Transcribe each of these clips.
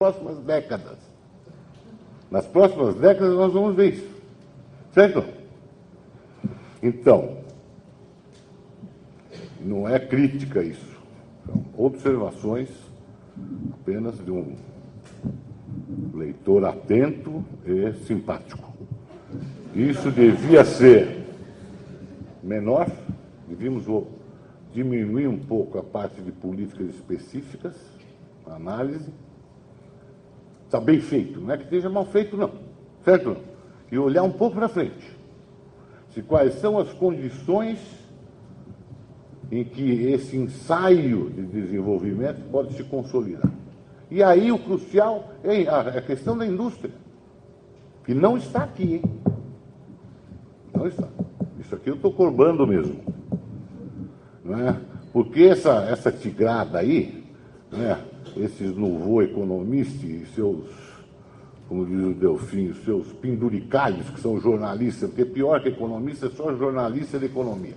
próximas décadas. Nas próximas décadas nós vamos ver isso. Certo? Então, não é crítica isso. São observações apenas de um leitor atento e simpático. Isso devia ser menor, devíamos diminuir um pouco a parte de políticas específicas, a análise. Está bem feito, não é que esteja mal feito, não. Certo? E olhar um pouco para frente. Se quais são as condições em que esse ensaio de desenvolvimento pode se consolidar. E aí o crucial é a questão da indústria, que não está aqui, hein? Não está. Isso aqui eu estou corbando mesmo. Não é? Porque essa tigrada aí, né, esses nouveaux economistas e seus, como diz o Delfim, os seus penduricalhos, que são jornalistas, porque pior que economista é só jornalista de economia.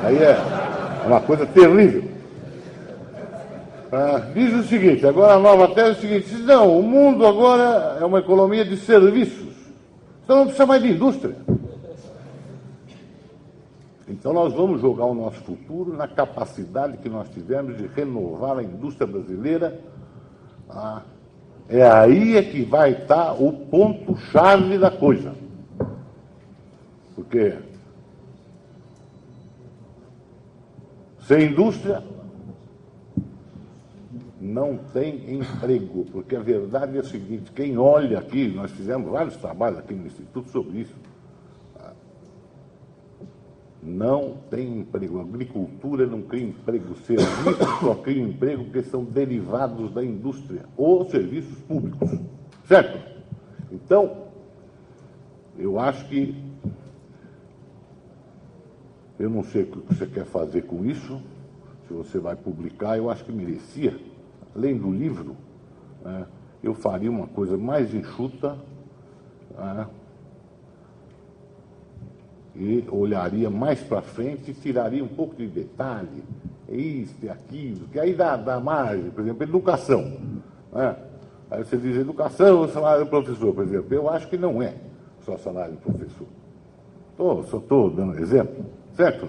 Aí é uma coisa terrível. Diz o seguinte, agora a nova tese é o seguinte, diz, não, o mundo agora é uma economia de serviços, então não precisa mais de indústria. Então nós vamos jogar o nosso futuro na capacidade que nós tivemos de renovar a indústria brasileira. É aí que vai estar o ponto-chave da coisa. Porque sem indústria não tem emprego, porque a verdade é a seguinte, quem olha aqui, nós fizemos vários trabalhos aqui no Instituto sobre isso, não tem emprego. A agricultura não cria emprego, serviços só cria emprego porque são derivados da indústria ou serviços públicos. Certo? Então, eu acho que eu não sei o que você quer fazer com isso, se você vai publicar, eu acho que merecia, além do livro, eu faria uma coisa mais enxuta, e olharia mais para frente e tiraria um pouco de detalhe, isso e aquilo, que aí dá margem, por exemplo, educação. Aí você diz educação, salário do professor, por exemplo. Eu acho que não é só salário do professor. Só estou dando exemplo, certo?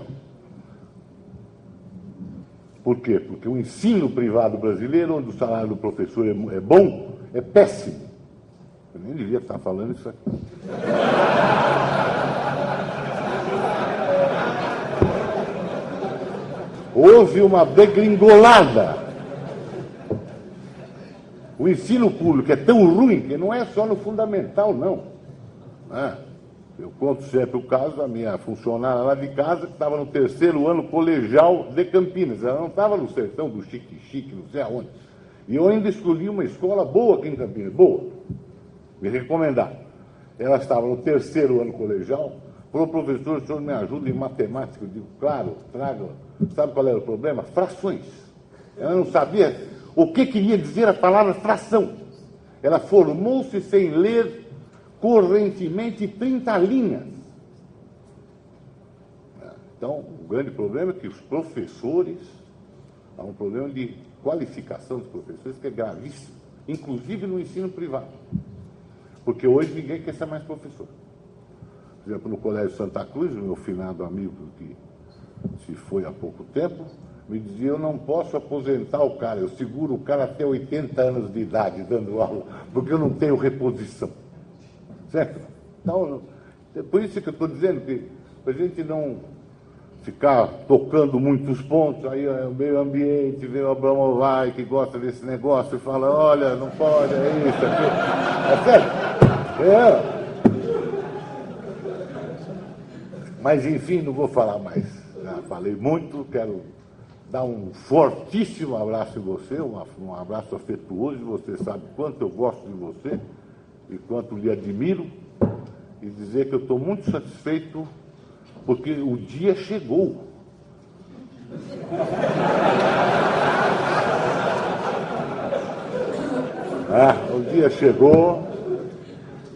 Por quê? Porque o ensino privado brasileiro, onde o salário do professor é bom, é péssimo. Eu nem devia estar falando isso aqui. Houve uma degringolada. O ensino público é tão ruim que não é só no fundamental, não. Eu conto sempre o caso da minha funcionária lá de casa, que estava no 3º ano colegial de Campinas. Ela não estava no sertão do chique-chique, não sei aonde. E eu ainda escolhi uma escola boa aqui em Campinas, boa. Me recomendaram. Ela estava no 3º ano colegial. Falou, professor, o senhor me ajuda em matemática? Eu digo, claro, traga. Sabe qual era o problema? Frações. Ela não sabia o que queria dizer a palavra fração. Ela formou-se sem ler correntemente 30 linhas. Então, o grande problema é que os professores, há um problema de qualificação dos professores que é gravíssimo, inclusive no ensino privado. Porque hoje ninguém quer ser mais professor. Por exemplo, no Colégio Santa Cruz, o meu finado amigo que se foi há pouco tempo, me dizia, eu não posso aposentar o cara, eu seguro o cara até 80 anos de idade dando aula, porque eu não tenho reposição. Certo? Então, é por isso que eu estou dizendo que a gente não ficar tocando muitos pontos, aí o meio ambiente, vem o Abramovay que gosta desse negócio e fala, olha, não pode, é isso, aquilo. É certo? Mas, enfim, não vou falar mais. Já falei muito, quero dar um fortíssimo abraço em você, um abraço afetuoso, você sabe quanto eu gosto de você e quanto lhe admiro, e dizer que eu estou muito satisfeito porque o dia chegou. O dia chegou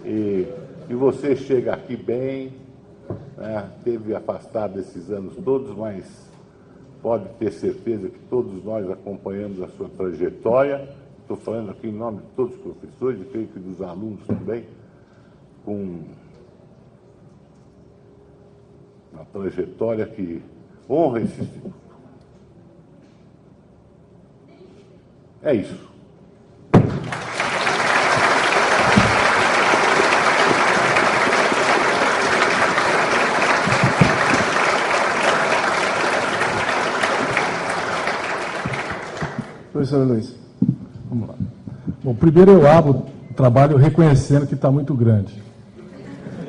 e você chega aqui bem, teve afastado esses anos todos, mas pode ter certeza que todos nós acompanhamos a sua trajetória, estou falando aqui em nome de todos os professores e creio que dos alunos também, com uma trajetória que honra esse instituto. É isso. Professor Luiz, vamos lá. Bom, primeiro eu abro o trabalho reconhecendo que está muito grande,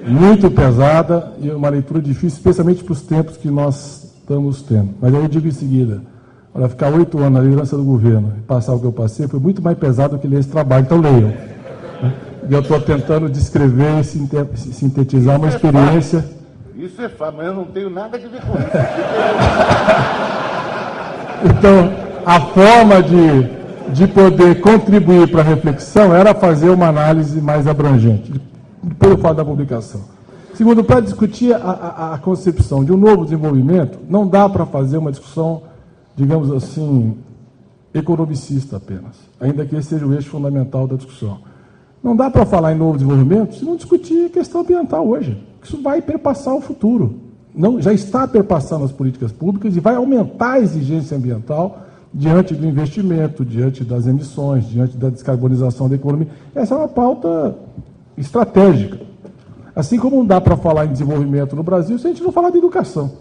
muito pesada e uma leitura difícil, especialmente para os tempos que nós estamos tendo. Mas aí eu digo em seguida, olha, ficar 8 anos na liderança do governo e passar o que eu passei foi muito mais pesado do que ler esse trabalho, então leiam. E eu estou tentando descrever e sintetizar uma experiência. Isso é fato, mas eu não tenho nada a ver com isso. Então, a forma de poder contribuir para a reflexão era fazer uma análise mais abrangente, pelo fato da publicação. Segundo, para discutir a concepção de um novo desenvolvimento, não dá para fazer uma discussão, digamos assim, economicista apenas, ainda que esse seja o eixo fundamental da discussão. Não dá para falar em novo desenvolvimento se não discutir a questão ambiental hoje. Isso vai perpassar o futuro. Não, já está perpassando as políticas públicas e vai aumentar a exigência ambiental diante do investimento, diante das emissões, diante da descarbonização da economia. Essa é uma pauta estratégica. Assim como não dá para falar em desenvolvimento no Brasil se a gente não falar de educação.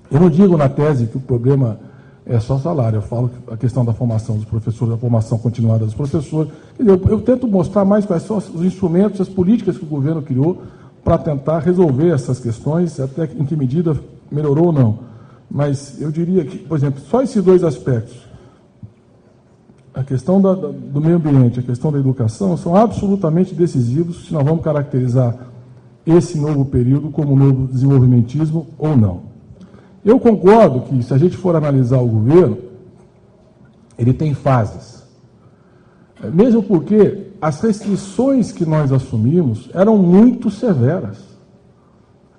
Eu não digo na tese que o problema é só salário, eu falo a questão da formação dos professores, da formação continuada dos professores. Eu tento mostrar mais quais são os instrumentos, as políticas que o governo criou para tentar resolver essas questões, até em que medida melhorou ou não. Mas eu diria que, por exemplo, só esses dois aspectos, a questão do meio ambiente, a questão da educação, são absolutamente decisivos se nós vamos caracterizar esse novo período como novo desenvolvimentismo ou não. Eu concordo que, se a gente for analisar o governo, ele tem fases. Mesmo porque as restrições que nós assumimos eram muito severas.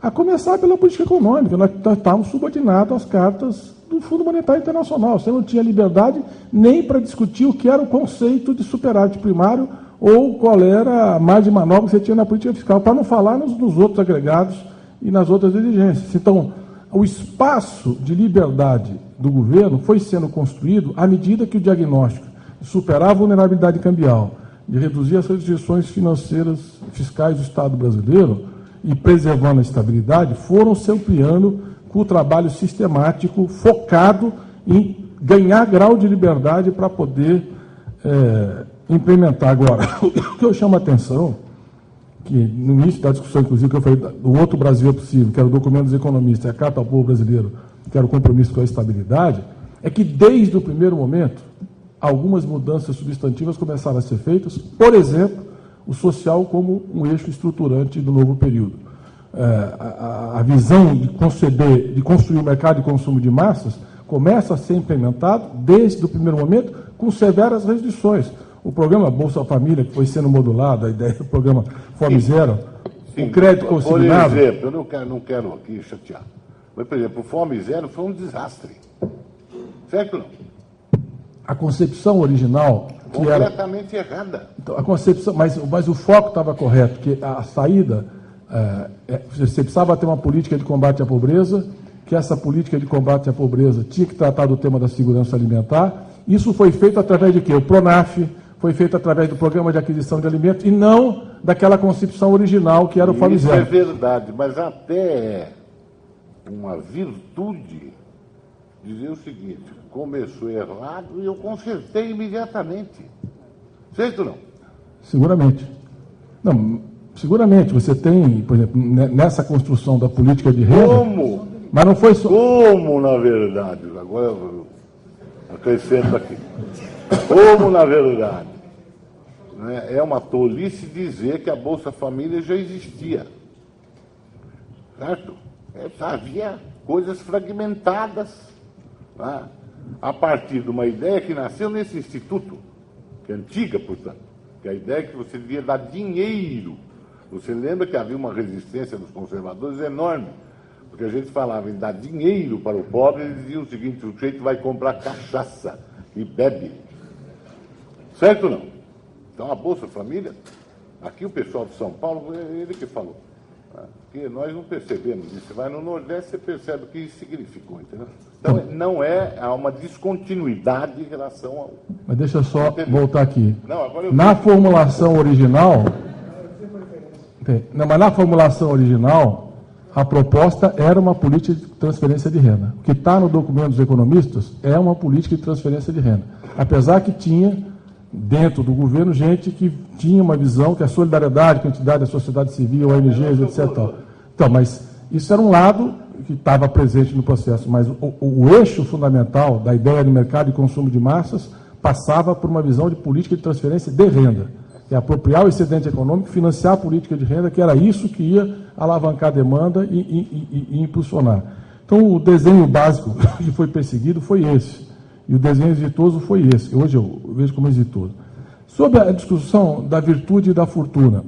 A começar pela política econômica, nós estávamos subordinados às cartas do Fundo Monetário Internacional. Você não tinha liberdade nem para discutir o que era o conceito de superávit primário ou qual era a margem de manobra que você tinha na política fiscal, para não falar nos outros agregados e nas outras exigências. Então, o espaço de liberdade do governo foi sendo construído à medida que o diagnóstico de superar a vulnerabilidade cambial, de reduzir as restrições financeiras fiscais do Estado brasileiro e preservando a estabilidade, foram se ampliando com o trabalho sistemático, focado em ganhar grau de liberdade para poder implementar. Agora, o que eu chamo a atenção, que no início da discussão, inclusive, que eu falei do outro Brasil é possível, que era o documento dos economistas, e a Carta ao Povo Brasileiro, que era o compromisso com a estabilidade, é que desde o primeiro momento, algumas mudanças substantivas começaram a ser feitas, por exemplo, o social como um eixo estruturante do novo período. A visão de conceber, de construir um mercado de consumo de massas, começa a ser implementado desde o primeiro momento com severas restrições. O programa Bolsa Família, que foi sendo modulado, a ideia do programa Fome Zero, o crédito consignado... Por exemplo, eu não quero aqui chatear, mas, por exemplo, o Fome Zero foi um desastre. Certo ou não? A concepção original... que era completamente errada. Então, a concepção, mas o foco estava correto, que a saída... você precisava ter uma política de combate à pobreza, que essa política de combate à pobreza tinha que tratar do tema da segurança alimentar. Isso foi feito através de quê? O PRONAF foi feito através do Programa de Aquisição de Alimentos e não daquela concepção original que era o Fome Zero. Isso é verdade, mas até uma virtude dizer o seguinte: começou errado e eu consertei imediatamente. Certo ou não? Seguramente. Não, seguramente, você tem, por exemplo, nessa construção da política de renda... Como? Mas não foi só... Como, na verdade, agora eu acrescento aqui, como, na verdade, né, é uma tolice dizer que a Bolsa Família já existia. Certo? Havia coisas fragmentadas, né, a partir de uma ideia que nasceu nesse instituto, que é antiga, portanto, que é a ideia que você devia dar dinheiro. Você lembra que havia uma resistência dos conservadores enorme, porque a gente falava em dar dinheiro para o pobre, eles diziam o seguinte: o sujeito vai comprar cachaça e bebe. Certo ou não? Então, a Bolsa Família, aqui o pessoal de São Paulo, ele que falou. Porque nós não percebemos isso. Você vai no Nordeste, você percebe o que isso significou, entendeu? Então, não há uma descontinuidade em relação ao... Mas deixa eu só voltar aqui. Não, agora na formulação original... Não, mas na formulação original, a proposta era uma política de transferência de renda. O que está no documento dos economistas é uma política de transferência de renda. Apesar que tinha, dentro do governo, gente que tinha uma visão que a solidariedade com a entidade da sociedade civil, ONGs, etc. Então, mas isso era um lado que estava presente no processo, mas o eixo fundamental da ideia de mercado de consumo de massas passava por uma visão de política de transferência de renda, que é apropriar o excedente econômico, financiar a política de renda, que era isso que ia alavancar a demanda e impulsionar. Então, o desenho básico que foi perseguido foi esse, e o desenho exitoso foi esse. Hoje eu vejo como exitoso. Sobre a discussão da virtude e da fortuna,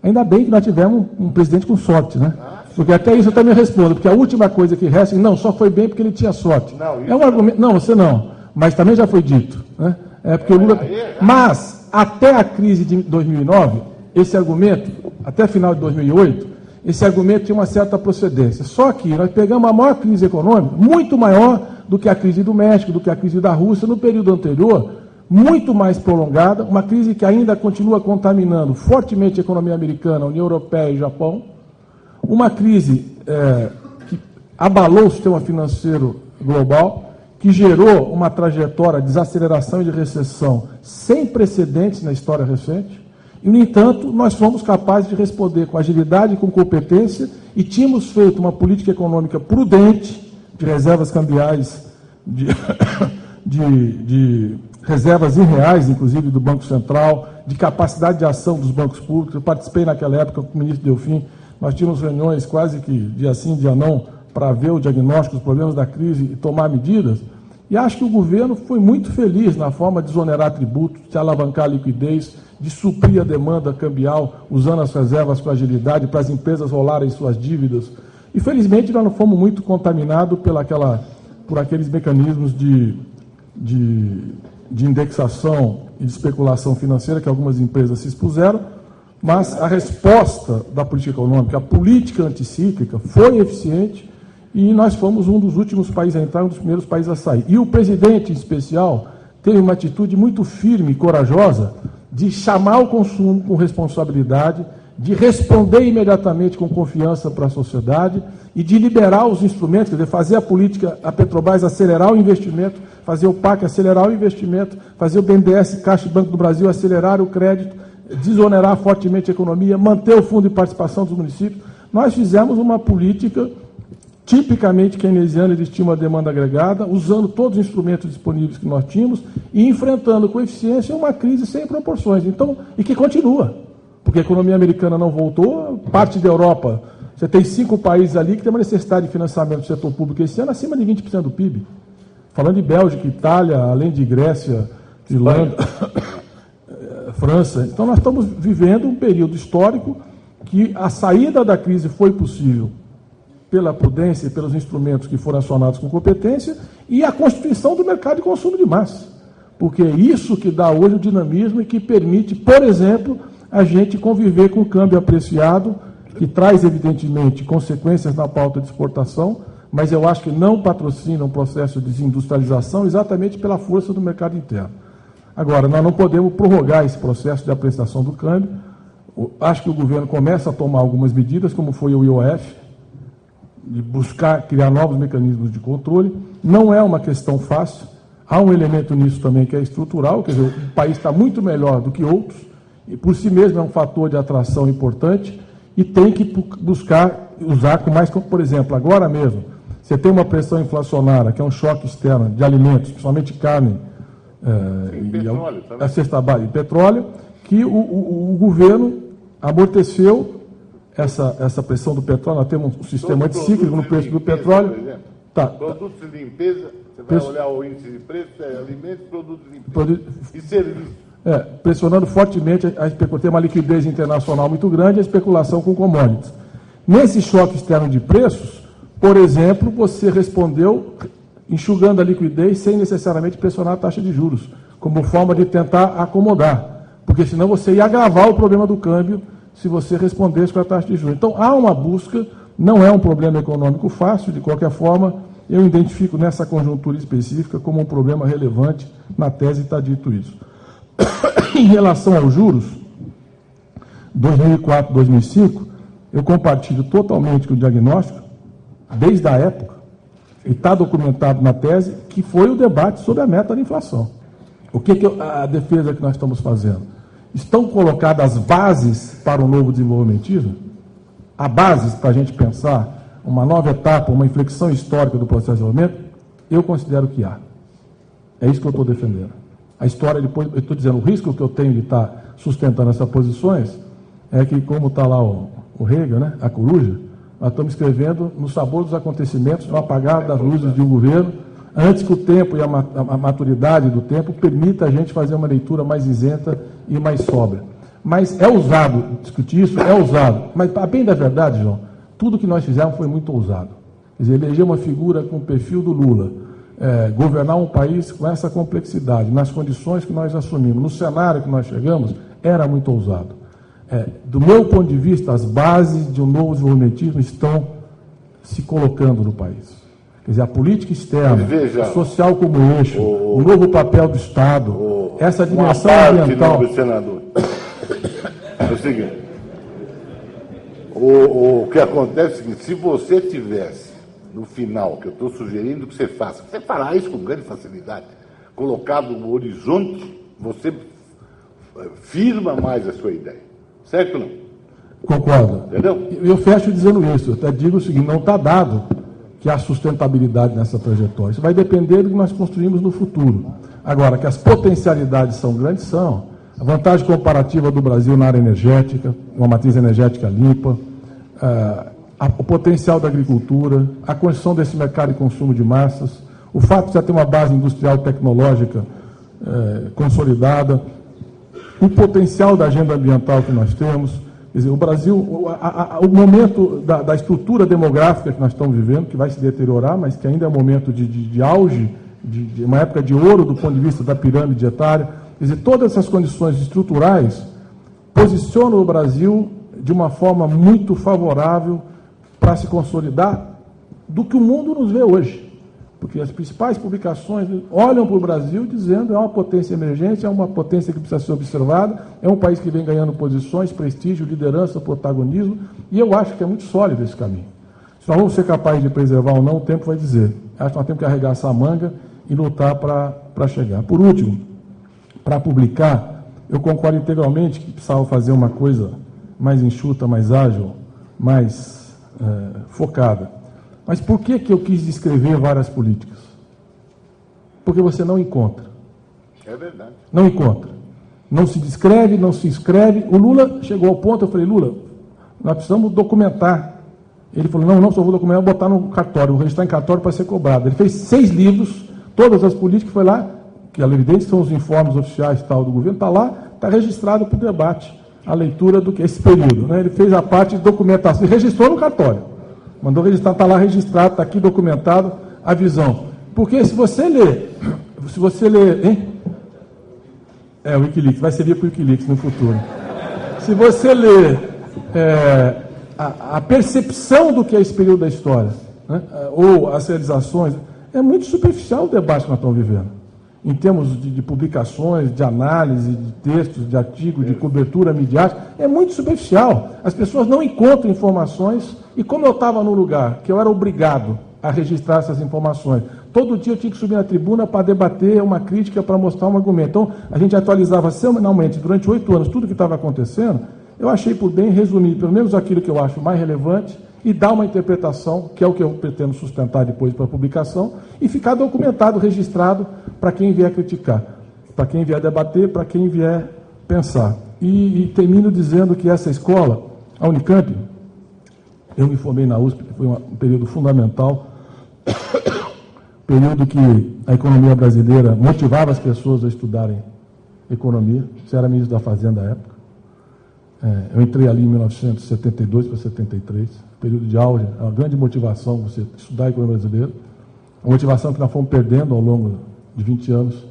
ainda bem que nós tivemos um presidente com sorte, né? Porque até isso eu também respondo, porque a última coisa que resta, não, só foi bem porque ele tinha sorte. É um argumento, não, você não, mas também já foi dito, né? É porque o Lula... Mas, até a crise de 2009, esse argumento, até final de 2008, esse argumento tinha uma certa procedência. Só que nós pegamos a maior crise econômica, muito maior do que a crise do México, do que a crise da Rússia, no período anterior, muito mais prolongada, uma crise que ainda continua contaminando fortemente a economia americana, a União Europeia e o Japão, uma crise que abalou o sistema financeiro global, que gerou uma trajetória de desaceleração e de recessão sem precedentes na história recente, e, no entanto, nós fomos capazes de responder com agilidade e com competência, e tínhamos feito uma política econômica prudente, de reservas cambiais, de reservas irreais, inclusive, do Banco Central, de capacidade de ação dos bancos públicos. Eu participei naquela época com o ministro Delfim, nós tínhamos reuniões quase que dia sim, dia não, para ver o diagnóstico dos problemas da crise e tomar medidas. E acho que o governo foi muito feliz na forma de desonerar tributos, de alavancar a liquidez, de suprir a demanda cambial, usando as reservas com agilidade para as empresas rolarem suas dívidas. E, felizmente, nós não fomos muito contaminados por aqueles mecanismos de indexação e de especulação financeira que algumas empresas se expuseram, mas a resposta da política econômica, a política anticíclica, foi eficiente e nós fomos um dos últimos países a entrar, um dos primeiros países a sair. E o presidente, em especial, teve uma atitude muito firme e corajosa de chamar o consumo com responsabilidade, de responder imediatamente com confiança para a sociedade e de liberar os instrumentos, quer dizer, fazer a política, a Petrobras acelerar o investimento, fazer o PAC acelerar o investimento, fazer o BNDES, Caixa e Banco do Brasil acelerar o crédito, desonerar fortemente a economia, manter o fundo de participação dos municípios. Nós fizemos uma política tipicamente keynesiana de estímulo à demanda agregada, usando todos os instrumentos disponíveis que nós tínhamos e enfrentando com eficiência uma crise sem proporções. Então, e que continua, porque a economia americana não voltou, parte da Europa, você tem 5 países ali que tem uma necessidade de financiamento do setor público esse ano acima de 20% do PIB. Falando de Bélgica, Itália, além de Grécia, Irlanda, França. Então, nós estamos vivendo um período histórico que a saída da crise foi possível pela prudência e pelos instrumentos que foram acionados com competência e a constituição do mercado de consumo de massa. Porque é isso que dá hoje o dinamismo e que permite, por exemplo, a gente conviver com o câmbio apreciado, que traz, evidentemente, consequências na pauta de exportação, mas eu acho que não patrocina um processo de desindustrialização exatamente pela força do mercado interno. Agora, nós não podemos prorrogar esse processo de apreciação do câmbio. Acho que o governo começa a tomar algumas medidas, como foi o IOF, de buscar criar novos mecanismos de controle. Não é uma questão fácil. Há um elemento nisso também que é estrutural, quer dizer, o país está muito melhor do que outros, e por si mesmo é um fator de atração importante, e tem que buscar usar com mais, por exemplo, agora mesmo, você tem uma pressão inflacionária, que é um choque externo de alimentos, principalmente carne, a cesta básica e petróleo, que o governo amorteceu essa pressão do petróleo. Nós temos um sistema anticíclico no preço do petróleo. Produtos de limpeza, você vai olhar o índice de preço, alimentos, produtos de limpeza e serviços. Pressionando fortemente, tem uma liquidez internacional muito grande, a especulação com commodities. Nesse choque externo de preços, por exemplo, você respondeu enxugando a liquidez sem necessariamente pressionar a taxa de juros, como forma de tentar acomodar, porque senão você ia agravar o problema do câmbio se você respondesse com a taxa de juros. Então, há uma busca, não é um problema econômico fácil, de qualquer forma, eu identifico nessa conjuntura específica como um problema relevante, na tese está dito isso. Em relação aos juros, 2004, 2005, eu compartilho totalmente com o diagnóstico, desde a época, e está documentado na tese, que foi o debate sobre a meta da inflação. O que a defesa que nós estamos fazendo? Estão colocadas as bases para o novo desenvolvimentismo? Há bases para a gente pensar uma nova etapa, uma inflexão histórica do processo de desenvolvimento? Eu considero que há. É isso que eu estou defendendo. A história, depois, eu estou dizendo, o risco que eu tenho de estar sustentando essas posições é que, como está lá o Hegel, né, a coruja, nós estamos escrevendo no sabor dos acontecimentos, no apagar das luzes de um governo, antes que o tempo e a maturidade do tempo permita a gente fazer uma leitura mais isenta e mais sóbria. Mas é ousado discutir isso, é ousado. Mas, a bem da verdade, João, tudo que nós fizemos foi muito ousado. Quer dizer, eleger uma figura com o perfil do Lula, governar um país com essa complexidade, nas condições que nós assumimos, no cenário que nós chegamos, era muito ousado. Do meu ponto de vista, as bases de um novo desenvolvimentismo estão se colocando no país. Quer dizer, a política externa, social como eixo, o novo papel do Estado, essa dimensão ambiental. Nobre senador. É o seguinte, o que acontece é o seguinte, se você tivesse, no final, que eu estou sugerindo que você faça, você fará isso com grande facilidade, colocado no horizonte, você firma mais a sua ideia. Certo ou não? Concordo. Entendeu? Eu fecho dizendo isso, eu até digo o seguinte, não está dado que há sustentabilidade nessa trajetória. Isso vai depender do que nós construímos no futuro. Agora, que as potencialidades são grandes, são. A vantagem comparativa do Brasil na área energética, uma matriz energética limpa, o potencial da agricultura, a construção desse mercado de consumo de massas, o fato de já ter uma base industrial tecnológica consolidada, o potencial da agenda ambiental que nós temos. Quer dizer, o Brasil, o momento da estrutura demográfica que nós estamos vivendo, que vai se deteriorar, mas que ainda é um momento de auge, de uma época de ouro do ponto de vista da pirâmide etária. Quer dizer, todas essas condições estruturais posicionam o Brasil de uma forma muito favorável para se consolidar do que o mundo nos vê hoje. Porque as principais publicações olham para o Brasil dizendo é uma potência emergente, é uma potência que precisa ser observada, é um país que vem ganhando posições, prestígio, liderança, protagonismo, e eu acho que é muito sólido esse caminho. Se nós vamos ser capazes de preservar ou não, o tempo vai dizer. Acho que nós temos que arregaçar a manga e lutar para chegar. Por último, para publicar, eu concordo integralmente que precisava fazer uma coisa mais enxuta, mais ágil, mais focada. Mas por que eu quis descrever várias políticas? Porque você não encontra. É verdade. Não encontra. Não se descreve, não se escreve. O Lula chegou ao ponto, eu falei, Lula, nós precisamos documentar. Ele falou, não, só vou documentar, vou botar no cartório, vou registrar em cartório para ser cobrado. Ele fez 6 livros, todas as políticas, foi lá, que é evidente são os informes oficiais tal do governo, está lá, está registrado para o debate, a leitura do que esse período. Né? Ele fez a parte de documentação, registrou no cartório. Mandou registrar, está lá registrado, está aqui documentado a visão. Porque se você ler, hein? O Wikileaks, vai servir para o Wikileaks no futuro. Se você ler a percepção do que é esse período da história, né? Ou as realizações, é muito superficial o debate que nós estamos vivendo. Em termos de publicações, de análise, de textos, de artigos, de cobertura midiática, é muito superficial. As pessoas não encontram informações, e como eu estava num lugar que eu era obrigado a registrar essas informações, todo dia eu tinha que subir na tribuna para debater uma crítica, para mostrar um argumento. Então, a gente atualizava semanalmente, durante 8 anos, tudo o que estava acontecendo. Eu achei por bem resumir, pelo menos aquilo que eu acho mais relevante, e dar uma interpretação, que é o que eu pretendo sustentar depois para a publicação, e ficar documentado, registrado, para quem vier criticar, para quem vier debater, para quem vier pensar. E termino dizendo que essa escola, a Unicamp, eu me formei na USP, que foi um período fundamental, período que a economia brasileira motivava as pessoas a estudarem economia. Você era ministro da Fazenda à época. Eu entrei ali em 1972 para 73, período de auge, é uma grande motivação você estudar a economia brasileira, uma motivação que nós fomos perdendo ao longo de 20 anos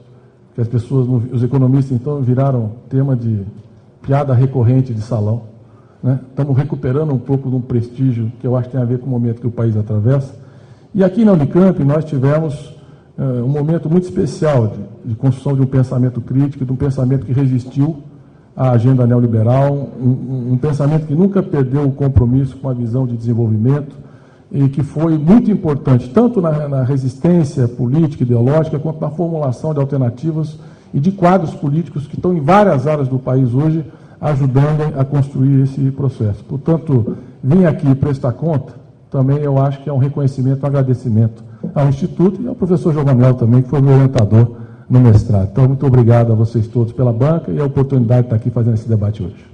que as pessoas, os economistas, então, viraram tema de piada recorrente de salão, né? Estamos recuperando um pouco de um prestígio que eu acho que tem a ver com o momento que o país atravessa. E aqui na Unicamp nós tivemos um momento muito especial de construção de um pensamento crítico, de um pensamento que resistiu à agenda neoliberal, um pensamento que nunca perdeu o compromisso com a visão de desenvolvimento e que foi muito importante, tanto na resistência política, ideológica, quanto na formulação de alternativas e de quadros políticos que estão em várias áreas do país hoje, ajudando a construir esse processo. Portanto, vim aqui prestar conta, também eu acho que é um reconhecimento, um agradecimento ao Instituto e ao professor João Manuel também, que foi meu orientador no mestrado. Então, muito obrigado a vocês todos pela banca e a oportunidade de estar aqui fazendo esse debate hoje.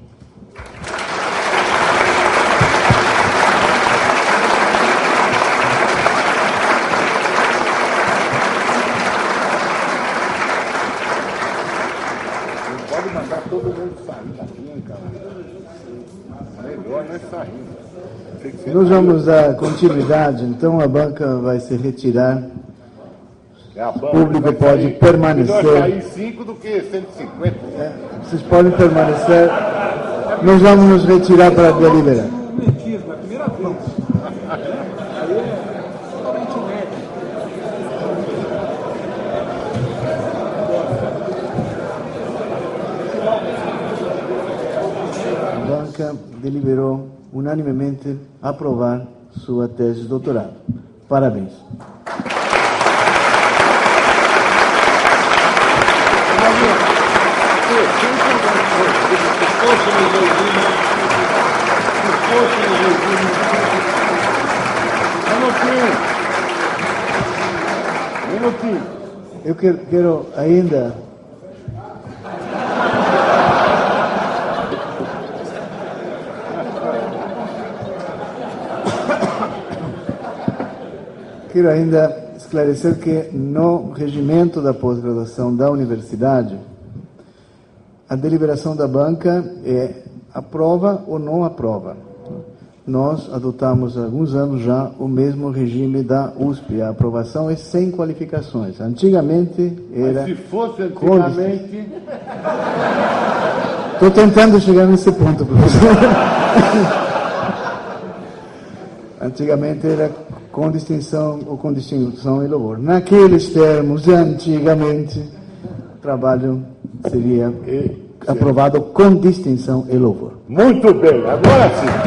Pode mandar todo mundo sair daqui, cara. Melhor não é sair. Nós vamos dar continuidade, então a banca vai se retirar. O público pode permanecer. Melhor sair 5 do que 150. Vocês podem permanecer. Nós vamos nos retirar para deliberar. A banca deliberou unanimemente aprovar sua tese de doutorado. Parabéns. Eu quero ainda esclarecer que no regimento da pós-graduação da universidade, a deliberação da banca é aprova ou não aprova. Nós adotamos há alguns anos já o mesmo regime da USP. A aprovação é sem qualificações. Antigamente era... Mas se fosse antigamente... Estou tentando chegar nesse ponto, professor. Antigamente era com distinção ou com distinção e louvor. Naqueles termos, antigamente, o trabalho seria aprovado com distinção e louvor. Muito bem, agora sim.